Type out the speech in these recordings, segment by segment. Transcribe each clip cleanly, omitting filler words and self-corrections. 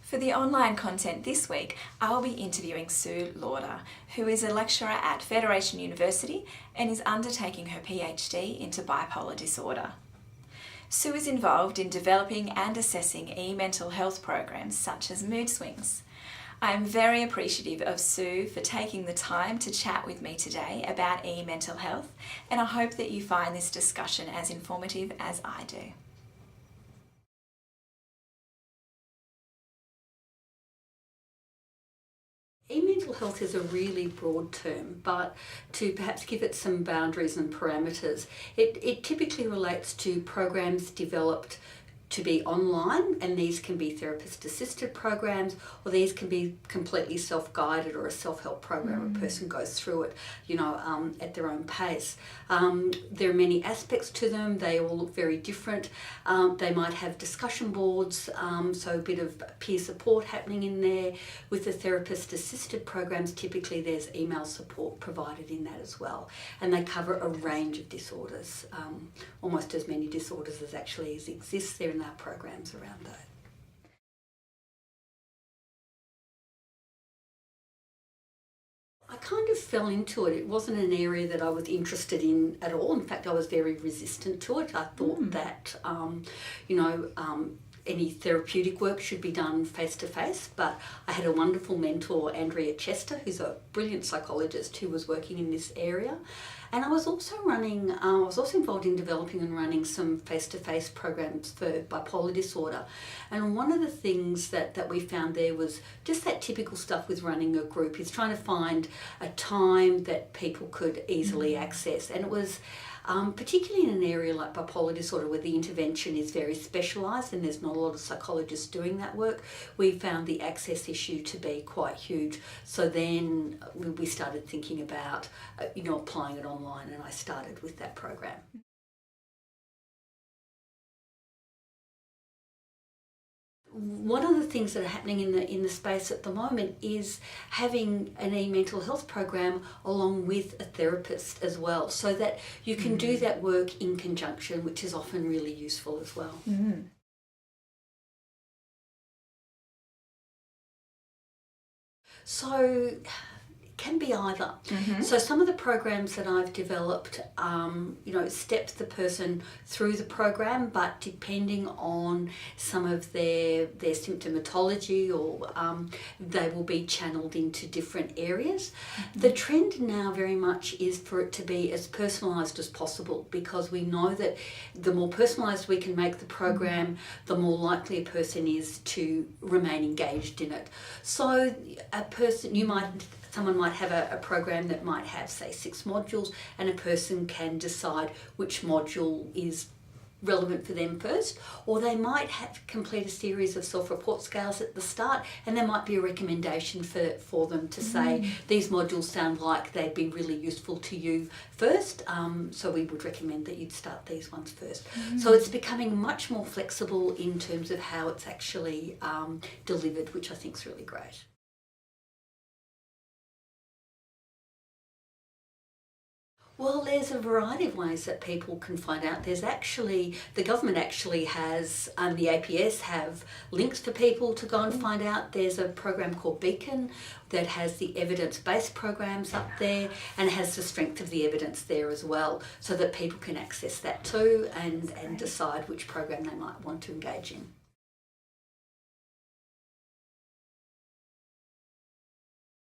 For the online content this week, I'll be interviewing Sue Lauder, who is a lecturer at Federation University and is undertaking her PhD into bipolar disorder. Sue is involved in developing and assessing e-mental health programs such as mood swings. I am very appreciative of Sue for taking the time to chat with me today about e-mental health, and I hope that you find this discussion as informative as I do. E-mental health is a really broad term, but to perhaps give it some boundaries and parameters, it typically relates to programs developed to be online, and these can be therapist-assisted programs, or these can be completely self-guided or a self-help program. A person goes through it, at their own pace. There are many aspects to them. They all look very different. They might have discussion boards, so a bit of peer support happening in there. With the therapist-assisted programs, typically there's email support provided in that as well, and they cover a range of disorders, almost as many disorders as actually exist there in our programs around that. I kind of fell into it. It wasn't an area that I was interested in at all. In fact, I was very resistant to it. I thought that, any therapeutic work should be done face-to-face, but I had a wonderful mentor, Andrea Chester, who's a brilliant psychologist who was working in this area. And I was also involved in developing and running some face-to-face programs for bipolar disorder. And one of the things that we found there was just that typical stuff with running a group, is trying to find a time that people could easily access. And it was particularly in an area like bipolar disorder, where the intervention is very specialised and there's not a lot of psychologists doing that work, we found the access issue to be quite huge. So then we started thinking about, applying it online, and I started with that program. One of the things that are happening in the space at the moment is having an e-mental health program along with a therapist as well, so that you can do that work in conjunction, which is often really useful as well. So can be either. So some of the programs that I've developed, step the person through the program, but depending on some of their symptomatology, or they will be channeled into different areas. The trend now very much is for it to be as personalised as possible, because we know that the more personalised we can make the program, the more likely a person is to remain engaged in it. So someone might have a program that might have, say, 6 modules, and a person can decide which module is relevant for them first, or they might complete a series of self-report scales at the start, and there might be a recommendation for them to say, these modules sound like they'd be really useful to you first, so we would recommend that you'd start these ones first. So it's becoming much more flexible in terms of how it's actually delivered, which I think is really great. Well, there's a variety of ways that people can find out. There's actually, the government actually has, the APS have links for people to go and find out. There's a program called Beacon that has the evidence-based programs up there, and has the strength of the evidence there as well, so that people can access that too and decide which program they might want to engage in.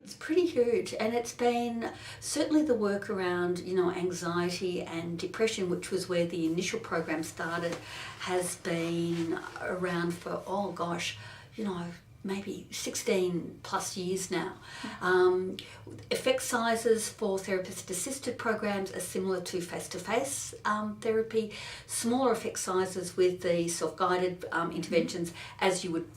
It's pretty huge, and it's been certainly the work around, anxiety and depression, which was where the initial program started, has been around for, maybe 16 plus years now. Effect sizes for therapist-assisted programs are similar to face-to-face therapy. Smaller effect sizes with the self-guided interventions, as you would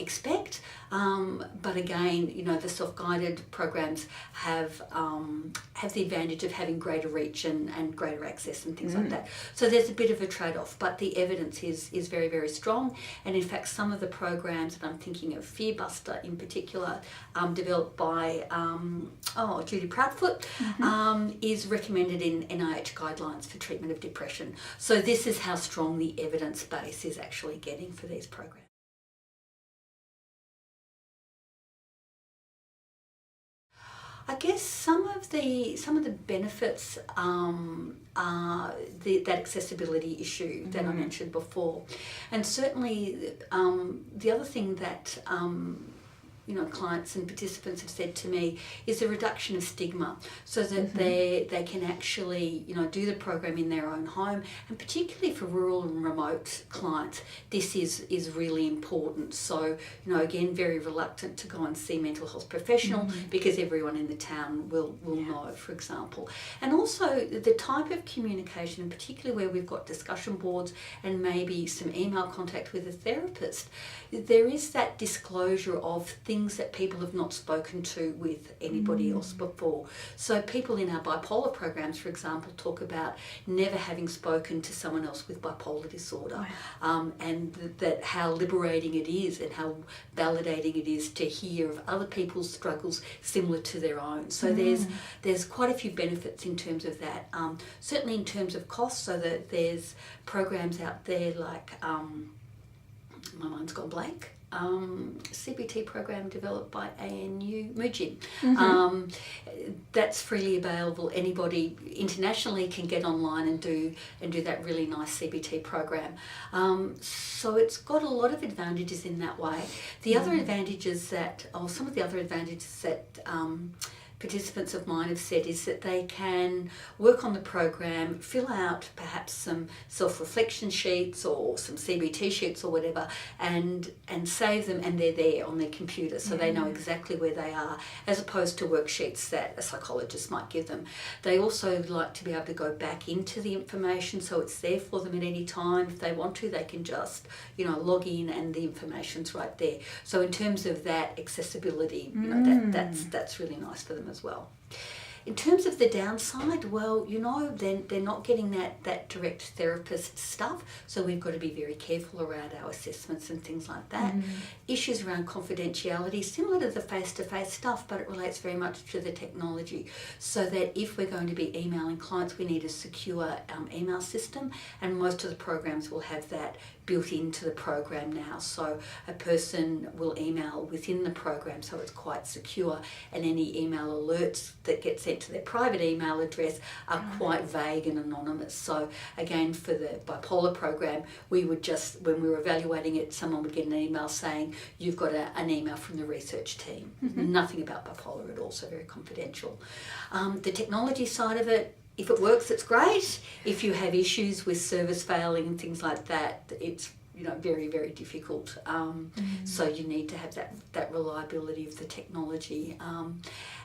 expect. But again, the self-guided programs have the advantage of having greater reach and greater access and things like that. So there's a bit of a trade-off, but the evidence is very, very strong. And in fact, some of the programs that I'm thinking of, Fearbuster in particular, developed by Judy Proudfoot, is recommended in NIH guidelines for treatment of depression. So this is how strong the evidence base is actually getting for these programs. I guess some of the benefits are that accessibility issue that I mentioned before, and certainly the other thing that clients and participants have said to me is a reduction of stigma, so that they can actually do the program in their own home, and particularly for rural and remote clients, this is really important. So again, very reluctant to go and see a mental health professional because everyone in the town will know, for example. And also the type of communication, and particularly where we've got discussion boards and maybe some email contact with a therapist, there is that disclosure of things that people have not spoken to with anybody else before. So people in our bipolar programs, for example, talk about never having spoken to someone else with bipolar disorder. Wow. And that how liberating it is and how validating it is to hear of other people's struggles similar to their own. So there's quite a few benefits in terms of that. Certainly in terms of cost, so that there's programs out there like my mind's gone blank. CBT program developed by ANU Mujib. That's freely available. Anybody internationally can get online and do that really nice CBT program. So it's got a lot of advantages in that way. The other advantages some of the other advantages that participants of mine have said is that they can work on the program, fill out perhaps some self-reflection sheets or some CBT sheets or whatever, and save them, and they're there on their computer, so they know exactly where they are, as opposed to worksheets that a psychologist might give them. They also like to be able to go back into the information, so it's there for them at any time. If they want to, they can just log in and the information's right there. So in terms of that accessibility, that's really nice for them as well. In terms of the downside, well, they're not getting that direct therapist stuff, so we've got to be very careful around our assessments and things like that. Issues around confidentiality, similar to the face-to-face stuff, but it relates very much to the technology, so that if we're going to be emailing clients, we need a secure email system, and most of the programs will have that built into the program now. So a person will email within the program, so it's quite secure, and any email alerts that get sent to their private email address are quite vague and anonymous. So again, for the bipolar program, we would just, when we were evaluating it, someone would get an email saying, you've got an email from the research team. Nothing about bipolar at all, so very confidential. The technology side of it, if it works, it's great. If you have issues with service failing and things like that, it's very, very difficult. So you need to have that reliability of the technology.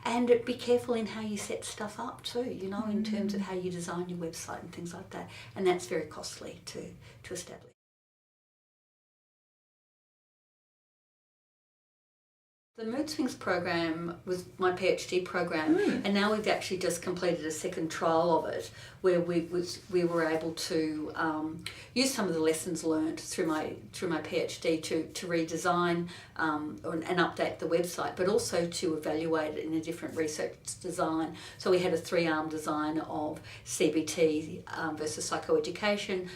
And be careful in how you set stuff up too, in terms of how you design your website and things like that. And that's very costly to establish. The Mood Swings program was my PhD program, and now we've actually just completed a second trial of it, where we were able to use some of the lessons learned through my PhD to redesign and update the website, but also to evaluate it in a different research design. So we had a 3-arm design of CBT versus psychoeducation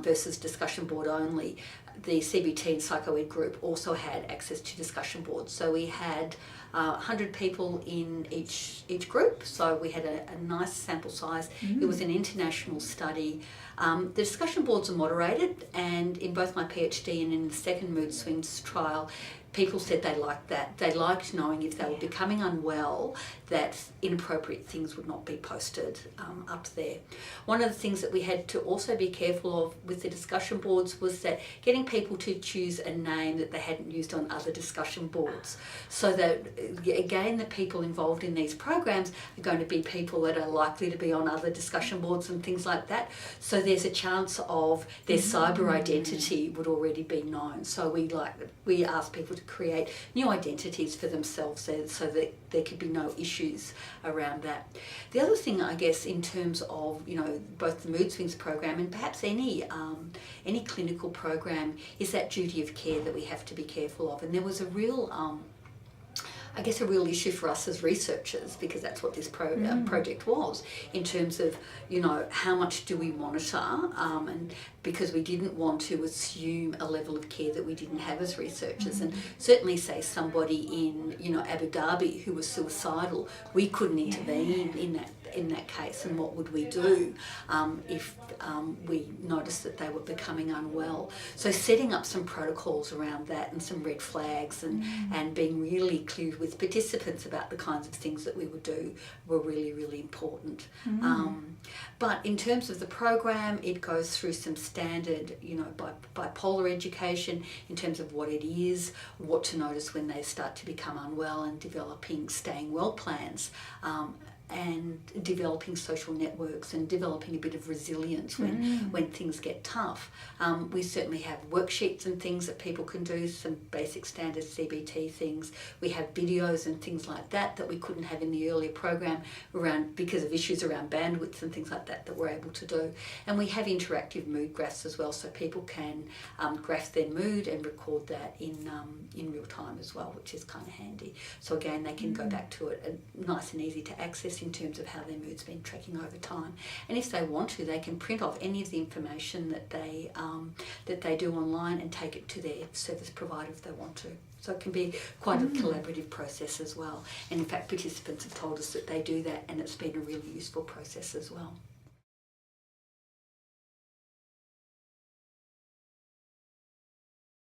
versus discussion board only. The CBT and psychoed group also had access to discussion boards. So we had 100 people in each group, so we had a nice sample size. It was an international study. The discussion boards are moderated, and in both my PhD and in the second Mood Swings trial, people said they liked that. They liked knowing if they were becoming unwell that inappropriate things would not be posted up there. One of the things that we had to also be careful of with the discussion boards was that getting people to choose a name that they hadn't used on other discussion boards, so that again the people involved in these programs are going to be people that are likely to be on other discussion boards and things like that. So there's a chance of their cyber identity would already be known. So we asked people to create new identities for themselves so that there could be no issues around that. The other thing, I guess, in terms of both the Mood Swings program and perhaps any clinical program, is that duty of care that we have to be careful of. And there was a real I guess, a real issue for us as researchers, because that's what this project was, in terms of, you know, how much do we monitor, and because we didn't want to assume a level of care that we didn't have as researchers. And certainly, say, somebody in, you know, Abu Dhabi who was suicidal, we couldn't intervene in that case. And what would we do if we noticed that they were becoming unwell? So setting up some protocols around that and some red flags, and being really clear with participants about the kinds of things that we would do were really, really important. But in terms of the program, it goes through some standard, you know, bipolar education in terms of what it is, what to notice when they start to become unwell, and developing staying well plans. And developing social networks, and developing a bit of resilience when things get tough. We certainly have worksheets and things that people can do, some basic standard CBT things. We have videos and things like that we couldn't have in the earlier program because of issues around bandwidth and things like that we're able to do. And we have interactive mood graphs as well, so people can graph their mood and record that in real time as well, which is kind of handy. So again, they can go back to it, nice and easy to access in terms of how their mood's been tracking over time. And if they want to, they can print off any of the information that they do online and take it to their service provider if they want to. So it can be quite a collaborative process as well. And in fact, participants have told us that they do that, and it's been a really useful process as well.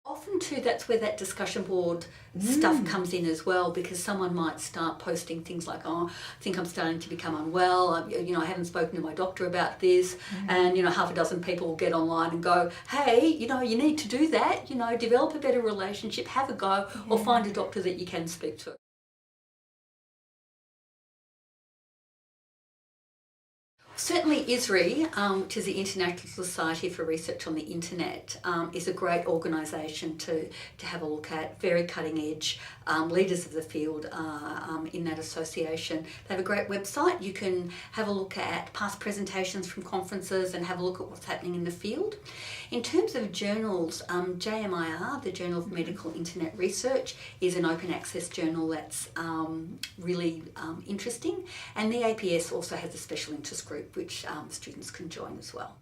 Often too, that's where that discussion board stuff comes in as well, because someone might start posting things like, oh, I think I'm starting to become unwell, I haven't spoken to my doctor about this, and half a dozen people will get online and go, hey, you need to do that, develop a better relationship, have a go, or find a doctor that you can speak to. Certainly ISRI, which is the International Society for Research on the Internet, is a great organisation to have a look at, very cutting edge. Leaders of the field are in that association. They have a great website. You can have a look at past presentations from conferences and have a look at what's happening in the field. In terms of journals, JMIR, the Journal of Medical Internet Research, is an open access journal that's really interesting. And the APS also has a special interest group which students can join as well.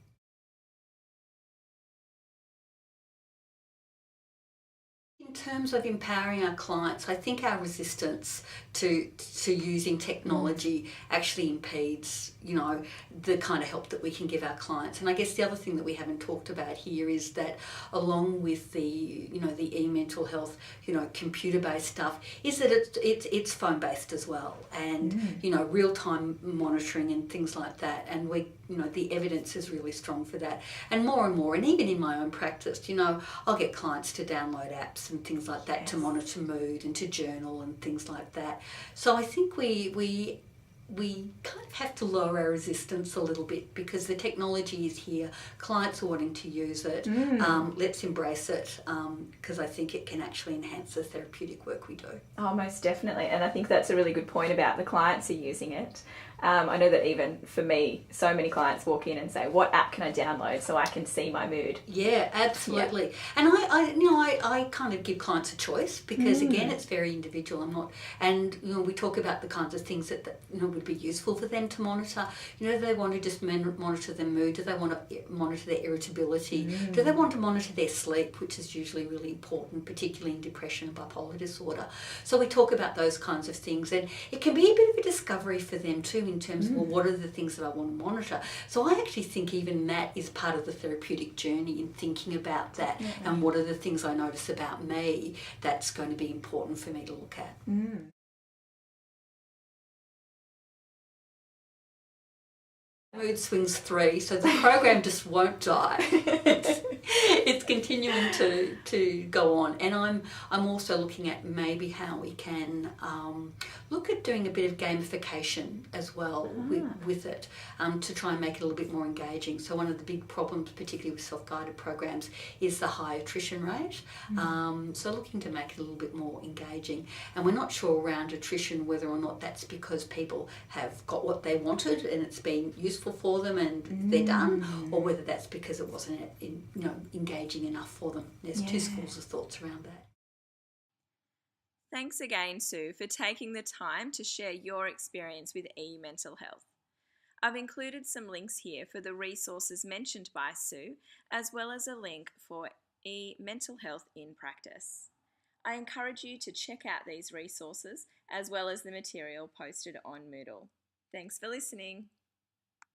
In terms of empowering our clients, I think our resistance to using technology actually impedes, the kind of help that we can give our clients. And I guess the other thing that we haven't talked about here is that along with the, the e-mental health, computer-based stuff, is that it's phone-based as well, and, real-time monitoring and things like that. And we, the evidence is really strong for that. And more, and even in my own practice, I'll get clients to download apps and things like that to monitor mood and to journal and things like that. So I think we kind of have to lower our resistance a little bit, because the technology is here, clients are wanting to use it. Let's embrace it, because I think it can actually enhance the therapeutic work we do. Oh, most definitely. And I think that's a really good point about the clients are using it. I know that even for me, so many clients walk in and say, what app can I download so I can see my mood? Yeah, absolutely. Yeah. And I kind of give clients a choice, because again, it's very individual. We talk about the kinds of things that would be useful for them to monitor. Do they want to just monitor their mood? Do they want to monitor their irritability? Do they want to monitor their sleep, which is usually really important, particularly in depression and bipolar disorder? So we talk about those kinds of things, and it can be a bit of a discovery for them too, in terms of, well, what are the things that I want to monitor? So I actually think even that is part of the therapeutic journey, in thinking about that, and what are the things I notice about me that's going to be important for me to look at. Mood Swings 3, so the program just won't die. It's continuing to go on, and I'm also looking at maybe how we can look at doing a bit of gamification as well with it, to try and make it a little bit more engaging. So one of the big problems, particularly with self-guided programs, is the high attrition rate. So looking to make it a little bit more engaging, and we're not sure around attrition whether or not that's because people have got what they wanted and it's been useful for them and they're done, or whether that's because it wasn't engaging enough for them. There's two schools of thoughts around that. Thanks again, Sue, for taking the time to share your experience with e-mental health. I've included some links here for the resources mentioned by Sue, as well as a link for e-mental health in practice. I encourage you to check out these resources, as well as the material posted on Moodle. Thanks for listening.